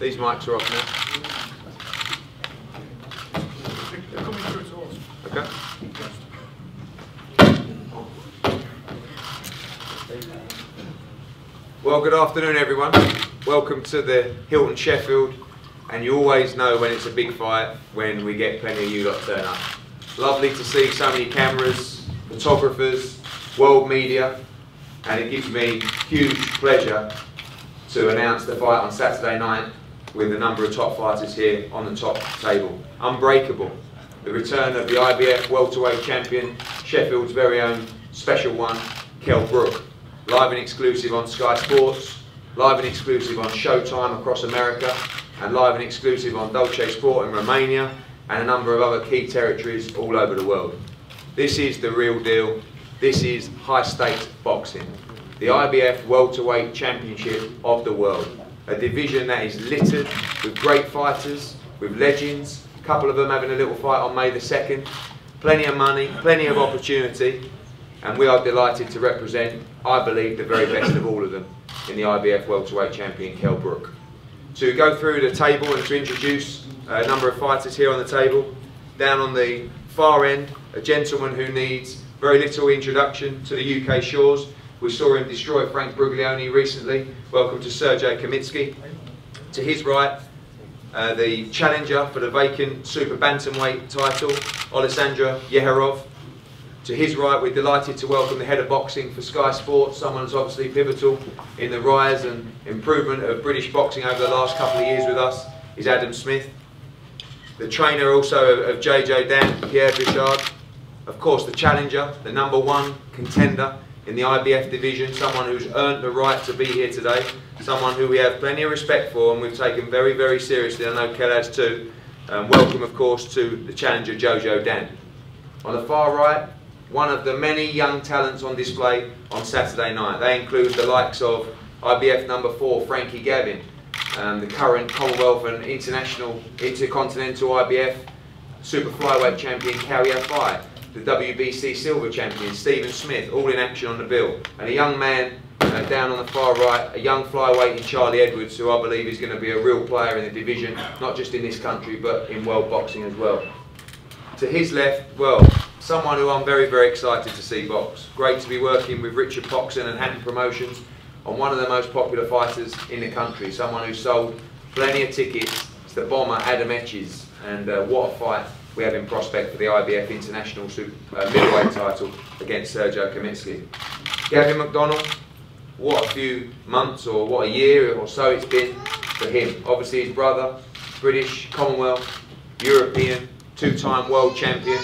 These mics are off now. They're coming through to us. Okay. Well, good afternoon everyone. Welcome to the Hilton Sheffield, and you always know when it's a big fight when we get plenty of you lot turn up. Lovely to see so many cameras, photographers, world media, and it gives me huge pleasure to announce the fight on Saturday night with a number of top fighters here on the top table. Unbreakable, the return of the IBF welterweight champion, Sheffield's very own special one, KELL BROOK. Live and exclusive on Sky Sports, live and exclusive on Showtime across America, and live and exclusive on Dolce Sport in Romania, and a number of other key territories all over the world. This is the real deal. This is high stakes boxing. The IBF welterweight championship of the world. A division that is littered with great fighters, with legends, a couple of them having a little fight on May the 2nd. Plenty of money, plenty of opportunity, and we are delighted to represent, I believe, the very best of all of them in the IBF welterweight champion, KELL BROOK. To go through the table and to introduce a number of fighters here on the table. Down on the far end, a gentleman who needs very little introduction to the UK shores. We saw him destroy Frank Bruglione recently. Welcome to Sergej Kamitsky. To his right, the challenger for the vacant super bantamweight title, Alessandro Yeherov. To his right, we're delighted to welcome the head of boxing for Sky Sports, someone who's obviously pivotal in the rise and improvement of British boxing over the last couple of years with us, is Adam Smith. The trainer also of JJ Dan, Pierre Bichard. Of course, the challenger, the #1 contender in the IBF division, someone who's earned the right to be here today, someone who we have plenty of respect for and we've taken very, very seriously. I know Kel has too. Welcome, of course, to the challenger Jojo Dan. On the far right, one of the many young talents on display on Saturday night. They include the likes of IBF #4 Frankie Gavin, the current Commonwealth and International Intercontinental IBF Super Flyweight Champion Carrier Fai, the WBC Silver Champion Stephen Smith, all in action on the bill. And a young man down on the far right, a young flyweight in Charlie Edwards, who I believe is going to be a real player in the division, not just in this country but in world boxing as well. To his left, well, someone who I'm very, very excited to see box. Great to be working with Richard Poxon and Hatton Promotions on one of the most popular fighters in the country, someone who sold plenty of tickets. It's the bomber Adam Etches, and what a fight we have in prospect for the IBF International Middleweight title against Sergej Kamitsky. Gavin McDonald, what a few months or what a year or so it's been for him. Obviously his brother, British, Commonwealth, European, two-time world champion,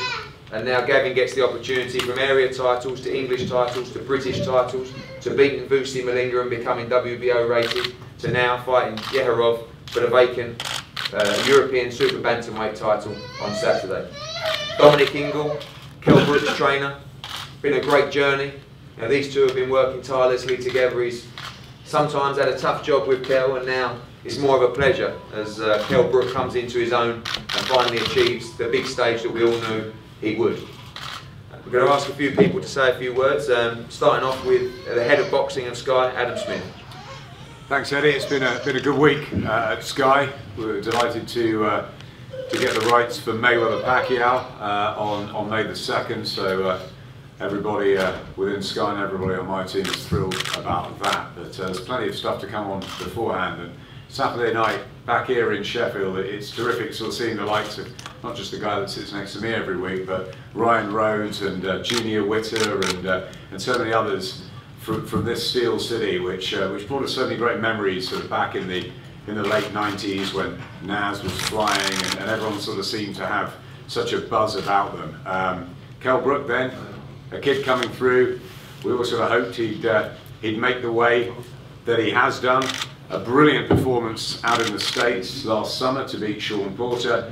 and now Gavin gets the opportunity from area titles to English titles to British titles to beating Vusi Malinga and becoming WBO rated, to now fighting Yeherov for the vacant European Super Bantamweight title on Saturday. Dominic Ingle, KELL BROOK's trainer. Been a great journey. Now these two have been working tirelessly together. He's sometimes had a tough job with Kel, and now it's more of a pleasure as KELL BROOK comes into his own and finally achieves the big stage that we all knew he would. We're going to ask a few people to say a few words, starting off with the head of boxing of Sky, Adam Smith. Thanks, Eddie. It's been a good week at Sky. We're delighted to get the rights for Mayweather-Pacquiao on May the 2nd. So everybody within Sky and everybody on my team is thrilled about that. But there's plenty of stuff to come on beforehand. And Saturday night back here in Sheffield, it's terrific sort of seeing the likes of not just the guy that sits next to me every week, but Ryan Rhodes and Junior Witter and so many others from this steel city, which brought us so many great memories sort of back in the late 90s when Naz was flying and everyone sort of seemed to have such a buzz about them. KELL BROOK then, a kid coming through. We all sort of hoped he'd make the way that he has done. A brilliant performance out in the States last summer to beat Sean Porter,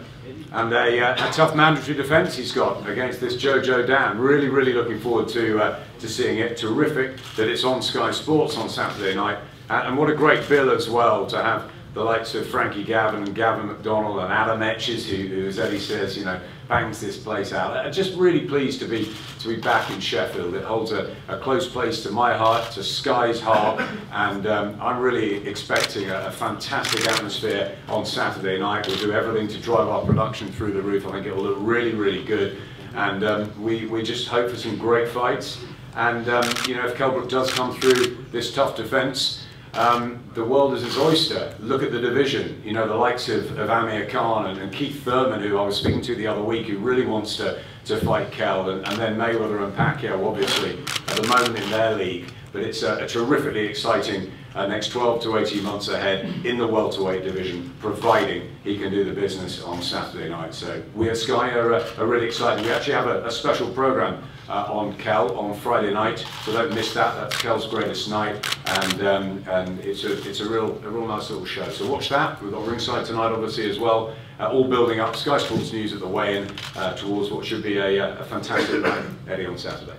and a tough mandatory defence he's got against this Jojo Dan. Really, really looking forward to seeing it. Terrific that it's on Sky Sports on Saturday night, and what a great bill as well to have the likes of Frankie Gavin and Gavin McDonald and Adam Etches, who as Eddie says, you know, bangs this place out. I'm just really pleased to be back in Sheffield. It holds a close place to my heart, to Sky's heart, and I'm really expecting a fantastic atmosphere on Saturday night. We'll do everything to drive our production through the roof. I think it'll look really, really good, and we just hope for some great fights. And you know, if KELL BROOK does come through this tough defence, the world is his oyster. Look at the division, you know, the likes of Amir Khan and Keith Thurman, who I was speaking to the other week, who really wants to fight KELL, and then Mayweather and Pacquiao, obviously, at the moment in their league. But it's a terrifically exciting next 12 to 18 months ahead in the welterweight division, providing he can do the business on Saturday night. So we at Sky are really excited. We actually have a special programme on KELL on Friday night, so don't miss that. That's KELL's greatest night, and it's a real nice little show. So watch that. We've got ringside tonight, obviously, as well. All building up Sky Sports News at the weigh-in towards what should be a fantastic night, Eddie, on Saturday.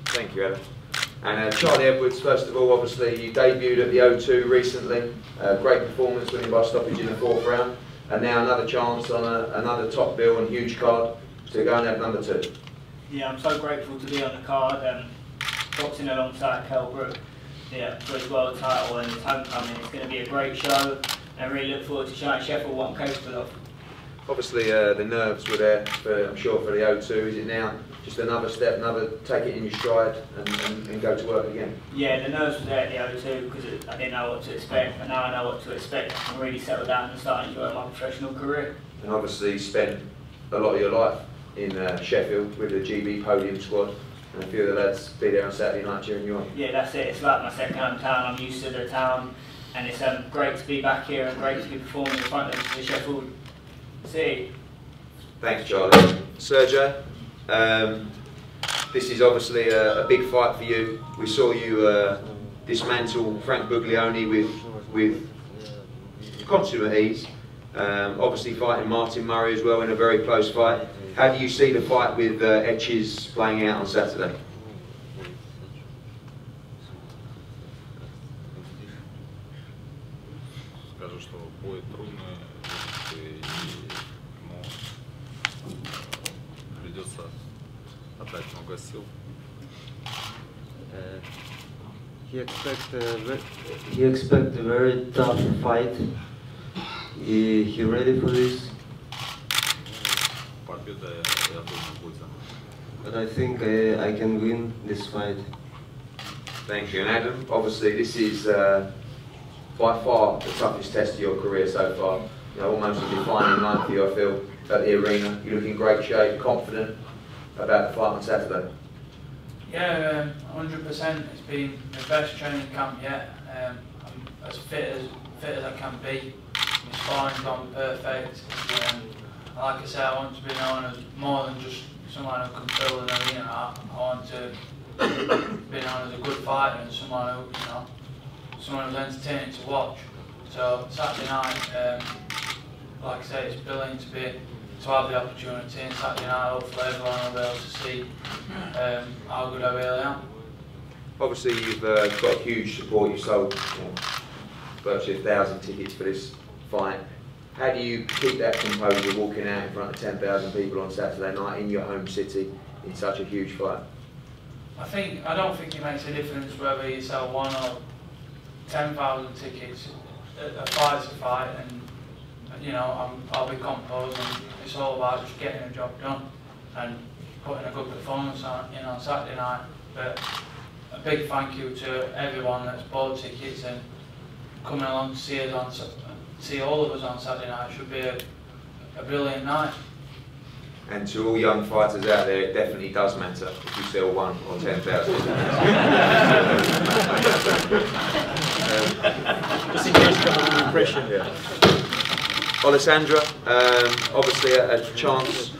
Thank you, Adam. And Charlie Edwards, first of all, obviously you debuted at the O2 recently. Great performance, winning by stoppage in the 4th round. And now another chance on another top bill and huge card to go and have number 2. Yeah, I'm so grateful to be on the card, boxing alongside KELL BROOK, yeah, for his world title and his homecoming. It's going to be a great show, and I really look forward to showing Sheffield what I'm capable of. Obviously the nerves were there, I'm sure, for the O2. Is it now just another step, take it in your stride and go to work again? Yeah, the nerves were there at the O2 because I didn't know what to expect, but now I know what to expect. I can really settle down and start enjoying my professional career. And obviously spent a lot of your life in Sheffield with the GB podium squad, and a few of the lads be there on Saturday night cheering you on. Yeah, that's it. It's like my second hometown. I'm used to the town, and it's great to be back here and great to be performing in front of the Sheffield City. Thanks, Charlie. Sergio, this is obviously a big fight for you. We saw you dismantle Frank Buglioni with consummate ease. Obviously fighting Martin Murray as well in a very close fight. How do you see the fight with Etches playing out on Saturday? Скажу, что будет трудно, но придется отдать много сил. He expect a very tough fight. He ready for this? Победа, я думаю, будет за нами. But I think I can win this fight. Thank you. And Adam, obviously this is by far the toughest test of your career so far. You know, almost a defining night for you, I feel, at the arena. You look in great shape, confident about the fight on Saturday. Yeah, 100%. It's been the best training camp yet. I'm as fit as I can be. My sparring's gone perfect. Like I said, I want to be known as more than just someone who can fill an arena. I want to be known as a good fighter and someone who, you know, someone who's entertaining to watch. So Saturday night, like I say, it's brilliant to have the opportunity, and Saturday night hopefully everyone will be able to see how good I really am. Obviously you've got huge support. You sold virtually 1,000 tickets for this fight. How do you keep that composure walking out in front of 10,000 people on Saturday night in your home city in such a huge fight? I don't think it makes a difference whether you sell 1 or 10,000 tickets. A fight's a fight, and you know, I'll be composed, and it's all about just getting the job done and putting a good performance on Saturday night. But a big thank you to everyone that's bought tickets and coming along to see us see all of us on Saturday night. It should be a brilliant night. And to all young fighters out there, it definitely does matter if you sell 1 or 10,000. Just in case you got an impression. Yeah. Alessandra, obviously a chance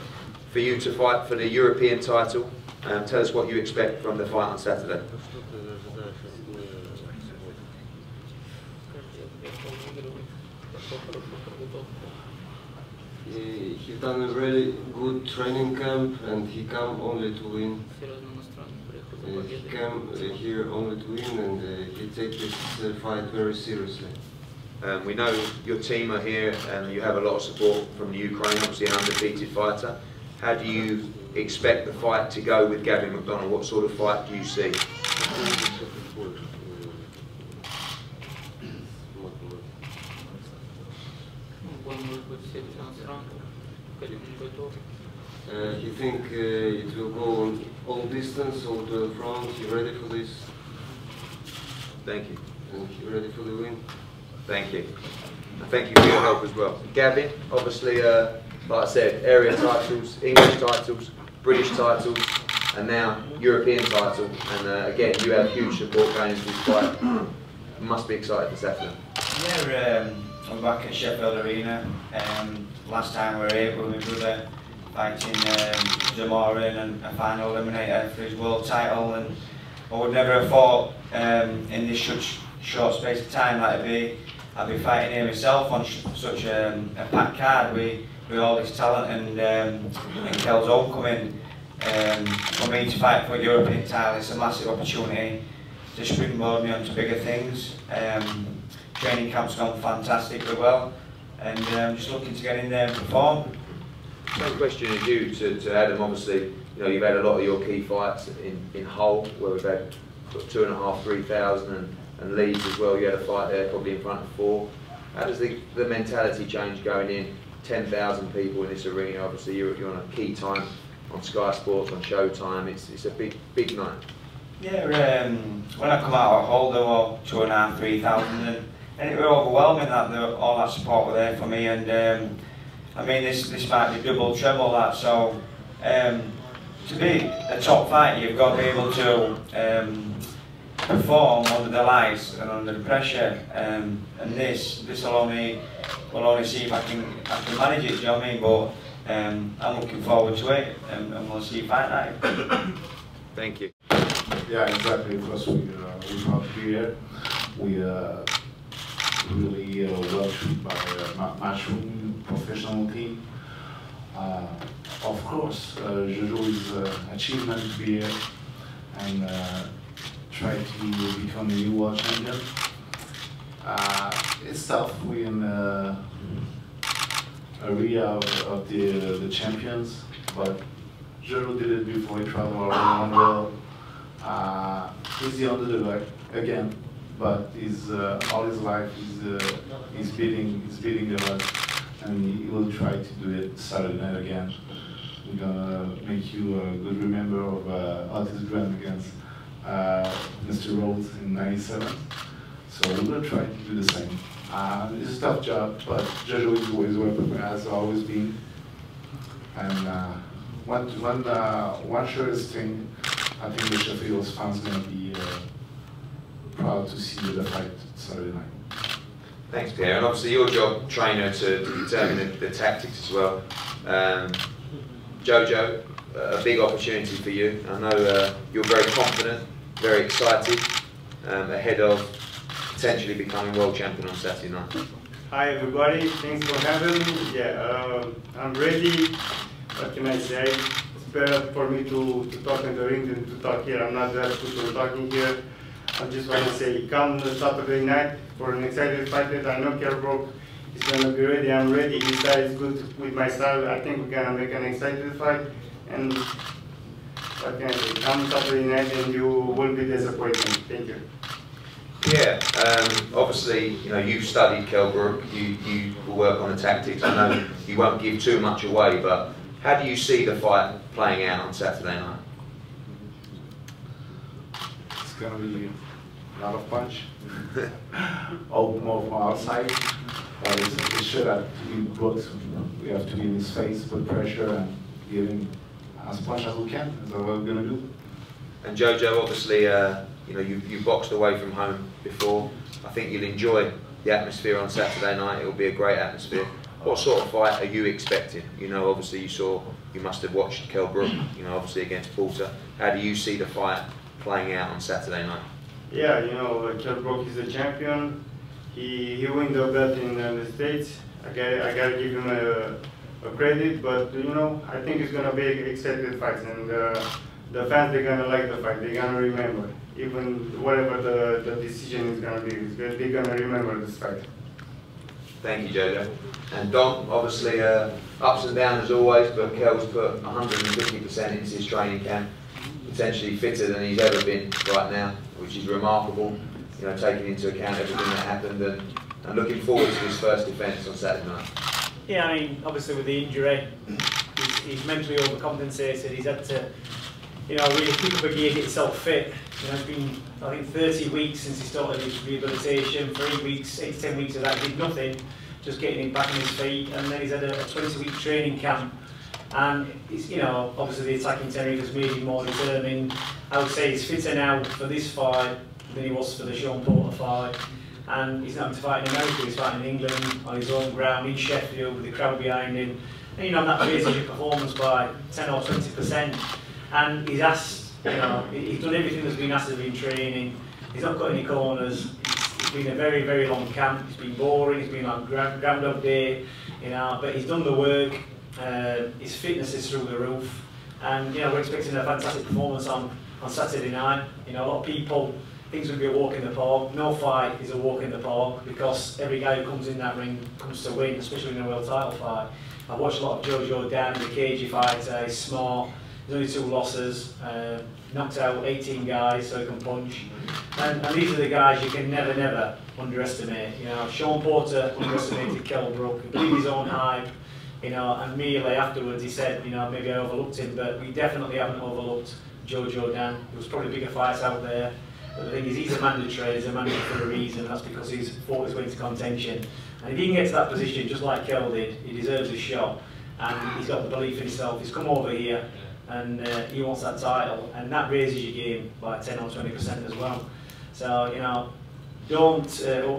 for you to fight for the European title. Tell us what you expect from the fight on Saturday. He done a really good training camp, and he come only to win. He came here only to win, and he take this fight very seriously. We know your team are here and you have a lot of support from the Ukraine, obviously an undefeated fighter. How do you expect the fight to go with Gavin McDonald? What sort of fight do you see? You think it will go on all distance, all the front? You ready for this? Thank you. And you ready for the win? Thank you. And thank you for your help as well. Gavin, obviously, like I said, area titles, English titles, British titles, and now European title. And again, you have huge support going into this fight. You must be excited for Saturday. Yeah, I'm back at Sheffield Arena. Last time we were here with my brother fighting Zamorin and a final eliminator for his world title, and I would never have thought in this such short space of time that I'd be fighting here myself on such a packed card with all this talent and KELL's homecoming. For me to fight for a European title, it's a massive opportunity to springboard me onto bigger things. Training camp's gone fantastically well, and I'm just looking to get in there and perform. Same question as you to Adam. Obviously, you know, you've had a lot of your key fights in Hull, where we've had 2,500, 3,000, and Leeds as well. You had a fight there, probably in front of 4. How does the mentality change going in? 10,000 people in this arena. Obviously, you're on a key time on Sky Sports, on Showtime. It's a big night. Yeah, when I come out of Hull, there were 2,500, 3,000, and it was overwhelming that all that support were there for me. And I mean, this might be double, treble that. So to be a top fighter, you've got to be able to perform under the lights and under the pressure. And this will only see if I can manage it. Do you know what I mean? But I'm looking forward to it, and we'll see fight night. Thank you. Yeah, exactly. Because we're not here. We really well treated by a matchroom professional team. Of course, Jojo is an achievement to be here and try to become a new world champion. It's tough. We're in the area of the champions, but Jojo did it before. He traveled around the world. He's the underdog again, but he's all his life he's beating the odds, and he will try to do it Saturday night again. We're gonna make you a good remember of Otis Grant against Mr. Rhodes in '97. So we're gonna try to do the same. It's a tough job, but Jojo is always well prepared, has always been. And one surest thing, I think the Sheffield fans gonna be proud to see the fight Saturday night. Thanks, Pierre. And obviously, your job, trainer, to determine the tactics as well. Jojo, a big opportunity for you. I know you're very confident, very excited, ahead of potentially becoming world champion on Saturday night. Hi everybody, thanks for having me. Yeah, I'm ready. What can I say? It's better for me to talk in the ring than to talk here. I'm not that good at talking here. I just want to say, come Saturday night for an excited fight. I know KELL BROOK is going to be ready. I'm ready. His style is good with my style. I think we're going to make an excited fight. And what can I say? Come Saturday night and you won't be disappointed. Thank you. Yeah, obviously, you know, you've studied KELL BROOK. You will work on the tactics. I know you won't give too much away, but how do you see the fight playing out on Saturday night? It's gonna be a lot of punch. All more from our side. But it's sure that we have to be in his face, put pressure, and give him as much as we can. That's what we're gonna do. And Jojo, obviously, you know, you boxed away from home before. I think you'll enjoy the atmosphere on Saturday night. It'll be a great atmosphere. What sort of fight are you expecting? You know, obviously you must have watched KELL BROOK, you know, obviously against Porter. How do you see the fight playing out on Saturday night? Yeah, you know, KELL BROOK is a champion. He won the belt in the States. I gotta give him a credit, but you know, I think it's gonna be an exciting fight, and the fans, they're gonna like the fight. They're gonna remember, even whatever the decision is gonna be. They're gonna remember this fight. Thank you, Jojo. And Dom, obviously ups and downs as always, but Kell's put 150% into his training camp, potentially fitter than he's ever been right now, which is remarkable, you know, taking into account everything that happened, and looking forward to his first defence on Saturday night. Yeah, I mean, obviously with the injury, he's mentally overcompensated. He's had to, you know, really keep up a gear, get himself fit. You know, it's been, I think, 30 weeks since he started his rehabilitation. 3 weeks, 8 to 10 weeks of that, he did nothing, just getting him back on his feet. And then he's had a 20-week training camp. And he's, you know, obviously the attacking technique has made him more determined. I would say he's fitter now for this fight than he was for the Sean Porter fight. And he's not having to fight in America, he's fighting in England, on his own ground, in Sheffield, with the crowd behind him. And, you know, that raises your performance by 10 or 20%. And he's asked, you know, he's done everything that's been asked of him in training. He's not got any corners. It's been a very, very long camp. It's been boring, it's been like Groundhog Day, you know, but he's done the work. His fitness is through the roof. And, you know, we're expecting a fantastic performance on Saturday night. You know, a lot of people, things would be a walk in the park. No fight is a walk in the park, because every guy who comes in that ring comes to win, especially in a world title fight. I've watched a lot of Jojo Dan, the cagey fighter. He's smart. There's only 2 losses. Knocked out 18 guys so he can punch. And these are the guys you can never, never underestimate. You know, Sean Porter underestimated Kell Brook. He believed his own hype. You know, and immediately afterwards he said, you know, maybe I overlooked him, but we definitely haven't overlooked Jojo Dan. There was probably bigger fights out there. But the thing is, he's a mandatory for a reason. That's because he's fought his way into contention. And if he can get to that position, just like Kell did, he deserves a shot. And he's got the belief in himself. He's come over here, and he wants that title. And that raises your game by 10 or 20% as well. So, you know, don't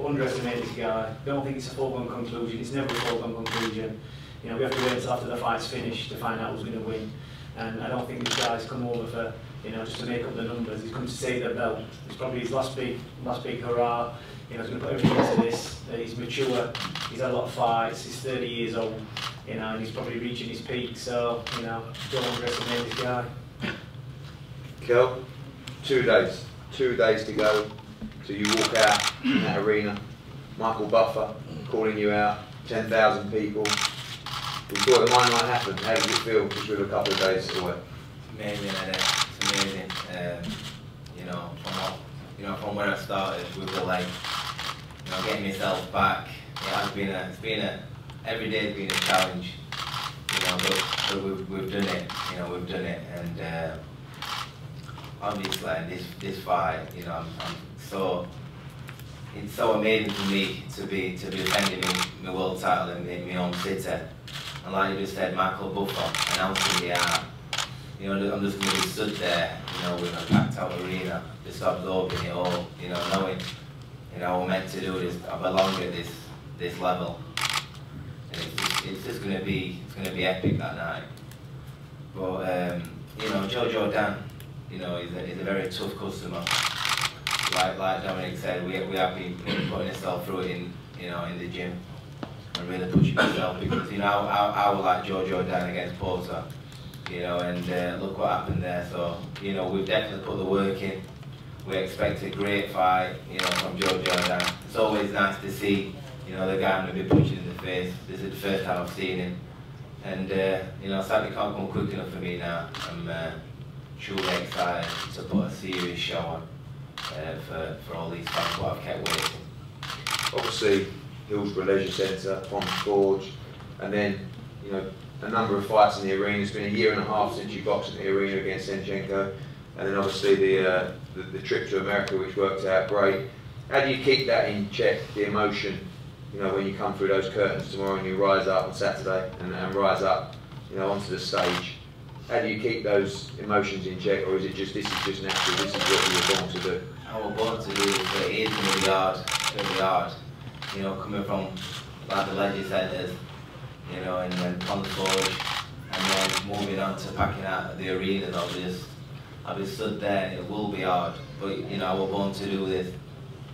underestimate this guy. Don't think it's a foregone conclusion. It's never a foregone conclusion. You know, we have to wait until after the fight's finished to find out who's going to win. And I don't think this guy's come over for, you know, just to make up the numbers. He's come to save the belt. It's probably his last big hurrah. You know, he's going to put everything into this. He's mature. He's had a lot of fights. He's 30 years old. You know, and he's probably reaching his peak. So, you know, don't underestimate this guy. Kell, 2 days. 2 days to go. So you walk out in that arena. Michael Buffer calling you out. 10,000 people. We thought it might not happen. How does it feel just with a couple of days away? Amazing, it's amazing. From where I started with the like, you know, getting myself back. It's been a every day has been a challenge. You know, but we've done it. You know, we've done it, and obviously this fight, you know, it's so amazing for me to be defending my world title in my own city. And like you just said, Michael Buffer announcing the art. You know, I'm just going to be stood there, you know, with a packed out arena, just absorbing it all, you know, knowing, you know, we're meant to do this, I belong at this level. And it's just going to be, epic that night. But, you know, Jojo Dan, you know, he's a very tough customer. Like Dominic said, we have been putting ourselves through it in the gym. And really pushing myself, because, you know, I would like Jojo Dan against Porter, you know, and look what happened there. So, you know, we've definitely put the work in. We expect a great fight, you know, from Jojo Dan. It's always nice to see, you know, the guy I'm going to be punching in the face. This is the first time I've seen him. And, you know, sadly can't come quick enough for me now. I'm truly excited to put a serious show on for all these fans who I've kept waiting. Obviously, Hillsborough Leisure Centre, Pond Forge, and then, you know, a number of fights in the arena. It's been a year and a half since you boxed in the arena against Senchenko, and then obviously the trip to America, which worked out great. How do you keep that in check, the emotion, you know, when you come through those curtains tomorrow and you rise up on Saturday and rise up, you know, onto the stage? How do you keep those emotions in check, or is it just, this is just natural, this is what you were born to do? I was born to do this, but it is going to be hard, it's going to be hard. You know, coming from like the leisure centres, you know, and then Pond Forge, and then moving on to packing out the arenas, I'll be stood there, and it will be hard. But, you know, I was born to do this.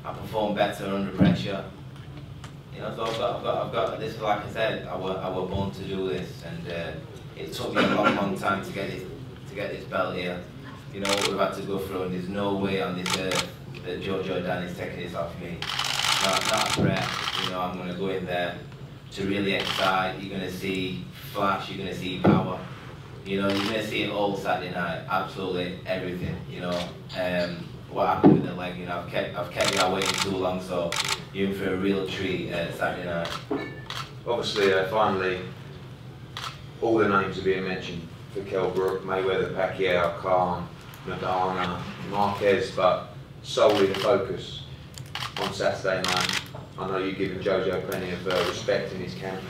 I perform better under pressure. You know, so I've got this. Like I said, I was born to do this, and it took me a long time to get this belt here. You know what we've had to go through, and there's no way on this earth that Jojo Dan is taking this off me. not a threat. You know, I'm going to go in there to really excite. You're going to see flash, you're going to see power. You know, you're going to see it all Saturday night, absolutely everything. You know, what happened with the leg, you know, I've kept you waiting too long, so you're in for a real treat Saturday night. Obviously, finally, all the names are being mentioned for KELL BROOK, Mayweather, Pacquiao, Khan, Madonna, Marquez, but solely the focus on Saturday night. I know you've given Jojo plenty of respect in his camp,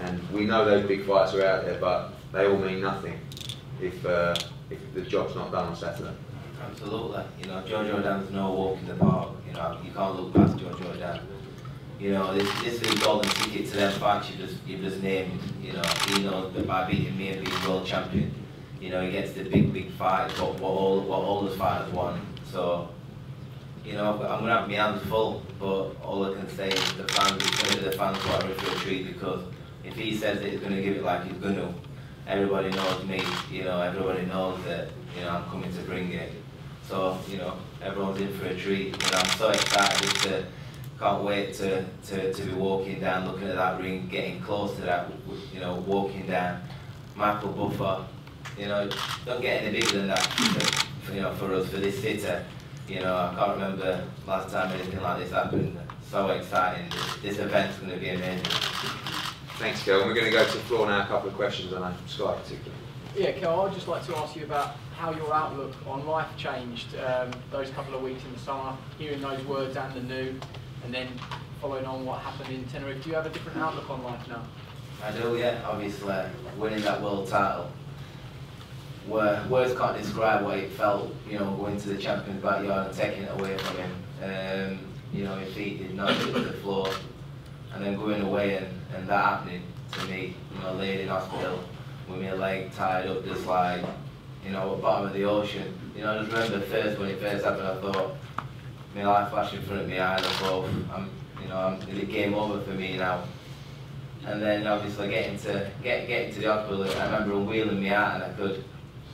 and we know those big fights are out there, but they all mean nothing if the job's not done on Saturday. Absolutely. You know, Jojo Dan's no walk in the park. You know, you can't look past Jojo Dan. You know, this is a golden ticket to them fights you've just named. You know, he knows that by beating me and being world champion, you know, he gets the big fights, what all those fighters want. So, you know, I'm gonna have my hands full, but all I can say is the fans, it's gonna be the fans who are in for a treat, because if he says that he's gonna give it like he's gonna, everybody knows me. You know, everybody knows that, you know, I'm coming to bring it. So, you know, everyone's in for a treat. You know, I'm so excited can't wait to be walking down, looking at that ring, getting close to that, you know, walking down. Michael Buffer, you know, don't get any bigger than that, you know, for us, for this sitter. You know, I can't remember last time anything like this happened. So exciting. This event's going to be amazing. Thanks, Kel. We're going to go to the floor now, a couple of questions, I know, Sky particularly. Yeah, Kel, I'd just like to ask you about how your outlook on life changed those couple of weeks in the summer, hearing those words and the new, and then following on what happened in Tenerife. Do you have a different outlook on life now? I do, yeah. Obviously, winning that world title. Words can't describe what it felt, you know, going to the champion's backyard and taking it away from him. You know, his feet did not hit the floor. And then going away and that happening to me, you know, laid in hospital with my leg tied up, just like, you know, at the bottom of the ocean. You know, I just remember when it first happened, I thought, my life flashed in front of my eyes, I thought, it game over for me now. And then obviously getting to the hospital, I remember wheeling me out, and I could,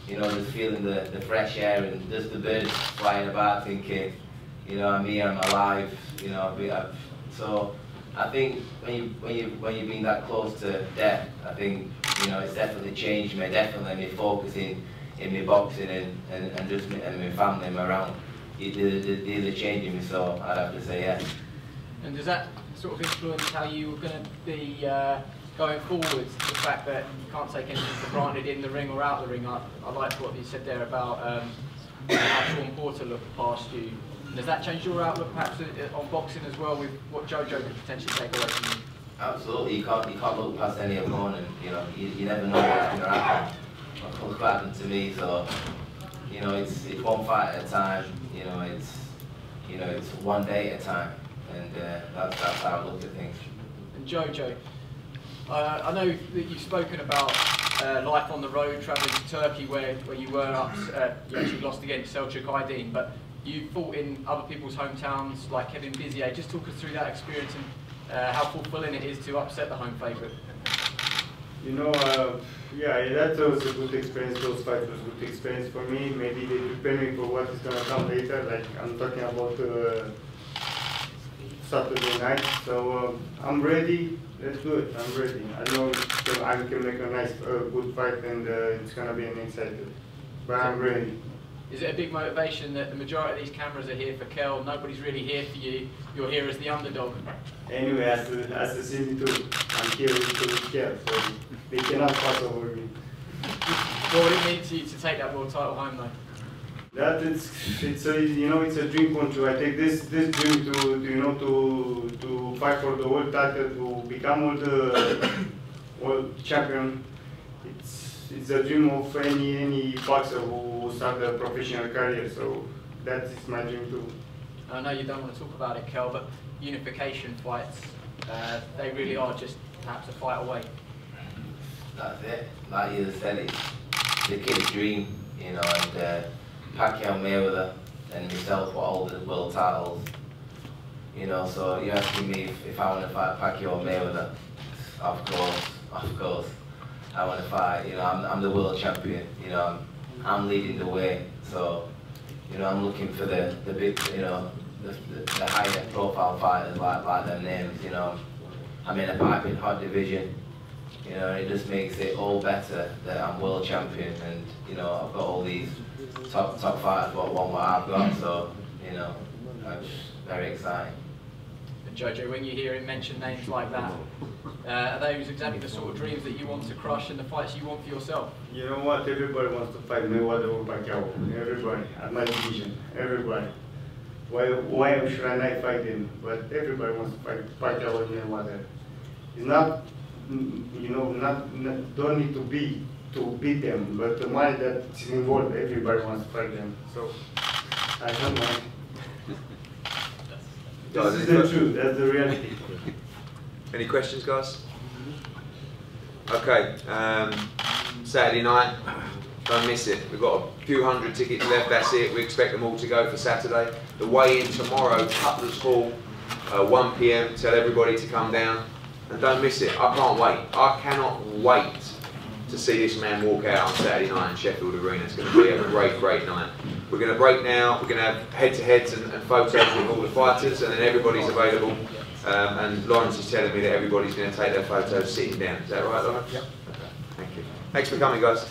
you know, just feeling the fresh air and just the birds flying about, thinking, you know, I'm here, I'm alive, you know. So I think when you've been that close to death, I think, you know, it's definitely changed me, definitely me focusing in my boxing and just me and my family and around. They're changing me, so I'd have to say yes. And does that sort of influence how you were going to be going forward, the fact that you can't take anything for granted in the ring or out the ring? I liked what you said there about how Sean Porter looked past you. Does that change your outlook perhaps on boxing as well, with what Jojo could potentially take away from you? Absolutely, you can't look past any opponent. You know, you never know what's going to happen. What's happened to me, so you know, it's one fight at a time. You know, it's one day at a time, and that's how I look at things. And Jojo, I know that you've spoken about life on the road, travelling to Turkey, where you were up, you actually lost against Selçuk Aydin, but you fought in other people's hometowns like Kevin Bizier. Just talk us through that experience and how fulfilling it is to upset the home favourite. You know, yeah, that was a good experience. Those fights was a good experience for me. Maybe they prepare me for what is going to come later. Like I'm talking about Saturday night. So I'm ready. Let's do it. I'm ready. I know I can make a nice, good fight, and it's going to be an exciting. But I'm ready. Is it a big motivation that the majority of these cameras are here for Kel? Nobody's really here for you. You're here as the underdog. Anyway, as a city too, I'm here to Kel, so they cannot pass over me. What would it mean to you to take that world title home, though? That it's a, you know, it's a dream come true. I take this dream to fight for the world title, to become world champion. It's a dream of any boxer who start a professional career. So that is my dream too. I know you don't want to talk about it, Kel, but unification fights, they really are just perhaps a fight away. That's it. Like you said, it's the kid's dream, you know, and Pacquiao, Mayweather, and myself were all the world titles, you know. So you're asking me if I want to fight Pacquiao or Mayweather? Of course. I want to fight. You know, I'm the world champion. You know, I'm leading the way. So, you know, I'm looking for the big, you know, the higher profile fighters like them names, you know. I'm in a piping hot division, you know, it just makes it all better that I'm world champion, and you know, I've got all these top fighters what I've got, so you know, it's very exciting. And Jojo, when you hear him mention names like that, are those exactly the sort of dreams that you want to crush and the fights you want for yourself? You know what? Everybody wants to fight Mayweather or Pacquiao. Everybody at my division. Everybody. Why should I not fight him? But everybody wants to fight Pacquiao or Mayweather. It's not, you know, don't need to beat them, but the money that's involved, everybody wants to fight them. So I don't mind. This is the truth. That's the reality. Any questions, guys? Okay, Saturday night, don't miss it. We've got a few hundred tickets left, that's it. We expect them all to go for Saturday. The weigh-in tomorrow, Cutler's Hall, 1 PM. Tell everybody to come down. And don't miss it. I can't wait. I cannot wait to see this man walk out on Saturday night in Sheffield Arena. It's going to be a great, great night. We're going to break now. We're going to have head-to-heads and photos with all the fighters, and then everybody's available. And Lawrence is telling me that everybody's going to take their photos sitting down. Is that right, Lawrence? Yep. Okay. Thank you. Thanks for coming, guys.